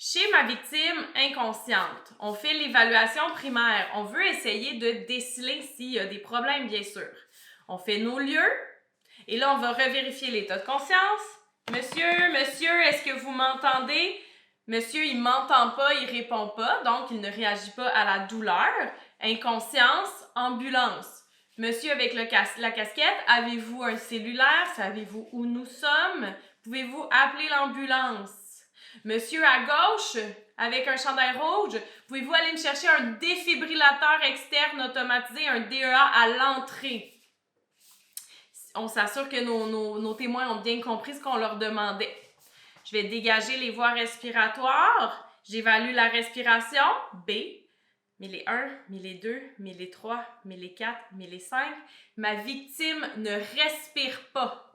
Chez ma victime inconsciente, on fait l'évaluation primaire. On veut essayer de déceler s'il y a des problèmes, bien sûr. On fait nos lieux et là, on va revérifier l'état de conscience. Monsieur, est-ce que vous m'entendez? Monsieur, il m'entend pas, il répond pas, donc il ne réagit pas à la douleur. Inconscience, ambulance. Monsieur avec la casquette, avez-vous un cellulaire? Savez-vous où nous sommes? Pouvez-vous appeler l'ambulance? Monsieur à gauche, avec un chandail rouge, pouvez-vous aller me chercher un défibrillateur externe automatisé, un DEA à l'entrée? On s'assure que nos témoins ont bien compris ce qu'on leur demandait. Je vais dégager les voies respiratoires. J'évalue la respiration. B. Mais les 1, mais les 2, mais les 3, mais les 4, mais les 5. Ma victime ne respire pas.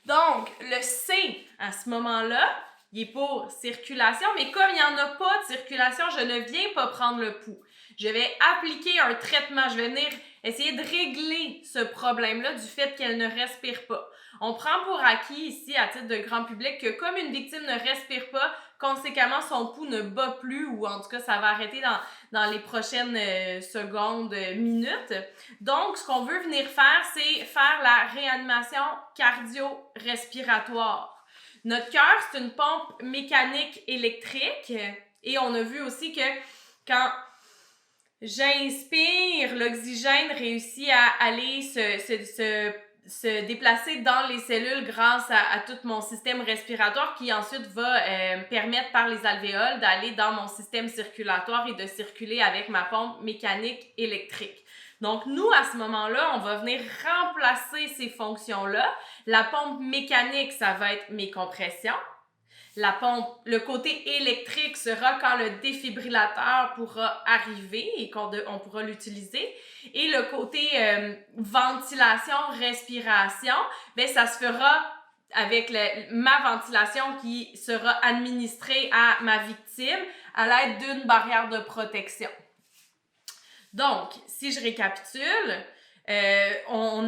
Donc, le C, à ce moment-là, il est pour circulation, mais comme il n'y en a pas de circulation, je ne viens pas prendre le pouls. Je vais appliquer un traitement. Je vais venir essayer de régler ce problème-là du fait qu'elle ne respire pas. On prend pour acquis ici, à titre de grand public, que comme une victime ne respire pas, conséquemment, son pouls ne bat plus, ou en tout cas, ça va arrêter dans les prochaines secondes, minutes. Donc, ce qu'on veut venir faire, c'est faire la réanimation cardio-respiratoire. Notre cœur, c'est une pompe mécanique électrique et on a vu aussi que quand j'inspire, l'oxygène réussit à aller se déplacer dans les cellules grâce à tout mon système respiratoire qui ensuite va permettre par les alvéoles d'aller dans mon système circulatoire et de circuler avec ma pompe mécanique électrique. Donc, nous, à ce moment-là, on va venir remplacer ces fonctions-là. La pompe mécanique, ça va être mes compressions. La pompe, le côté électrique sera quand le défibrillateur pourra arriver et qu'on pourra l'utiliser. Et le côté ventilation, respiration, bien, ça se fera avec ma ventilation qui sera administrée à ma victime à l'aide d'une barrière de protection. Donc, si je récapitule, on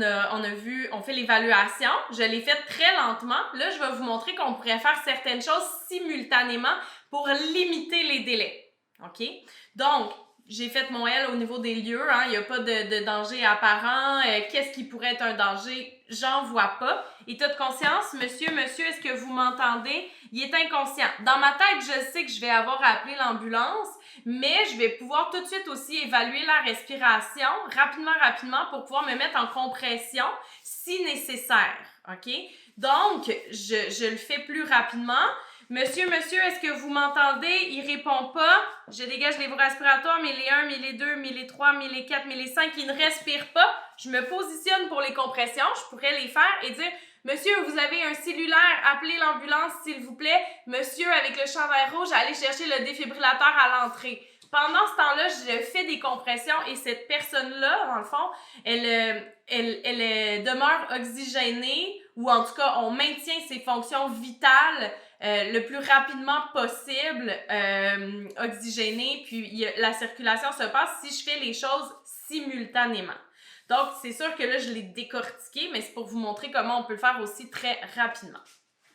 fait l'évaluation. Je l'ai faite très lentement. Là, je vais vous montrer qu'on pourrait faire certaines choses simultanément pour limiter les délais. OK? Donc, j'ai fait mon L au niveau des lieux. Il n'y a pas de danger apparent. Qu'est-ce qui pourrait être un danger? J'en vois pas. État de conscience, monsieur, est-ce que vous m'entendez? Il est inconscient. Dans ma tête, je sais que je vais avoir à appeler l'ambulance, mais je vais pouvoir tout de suite aussi évaluer la respiration rapidement pour pouvoir me mettre en compression si nécessaire. OK? Donc, je le fais plus rapidement. Monsieur, est-ce que vous m'entendez? Il répond pas. Je dégage les voies respiratoires, mais les 1, mais les 2, mais les 3, mais les 4, mais les 5, il ne respire pas. Je me positionne pour les compressions. Je pourrais les faire et dire, monsieur, vous avez un cellulaire, appelez l'ambulance s'il vous plaît. Monsieur, avec le chandail rouge, allez chercher le défibrillateur à l'entrée. Pendant ce temps-là, je fais des compressions et cette personne-là, dans le fond, elle demeure oxygénée ou en tout cas, on maintient ses fonctions vitales le plus rapidement possible, oxygénée, puis la circulation se passe si je fais les choses simultanément. Donc, c'est sûr que là, je l'ai décortiqué, mais c'est pour vous montrer comment on peut le faire aussi très rapidement.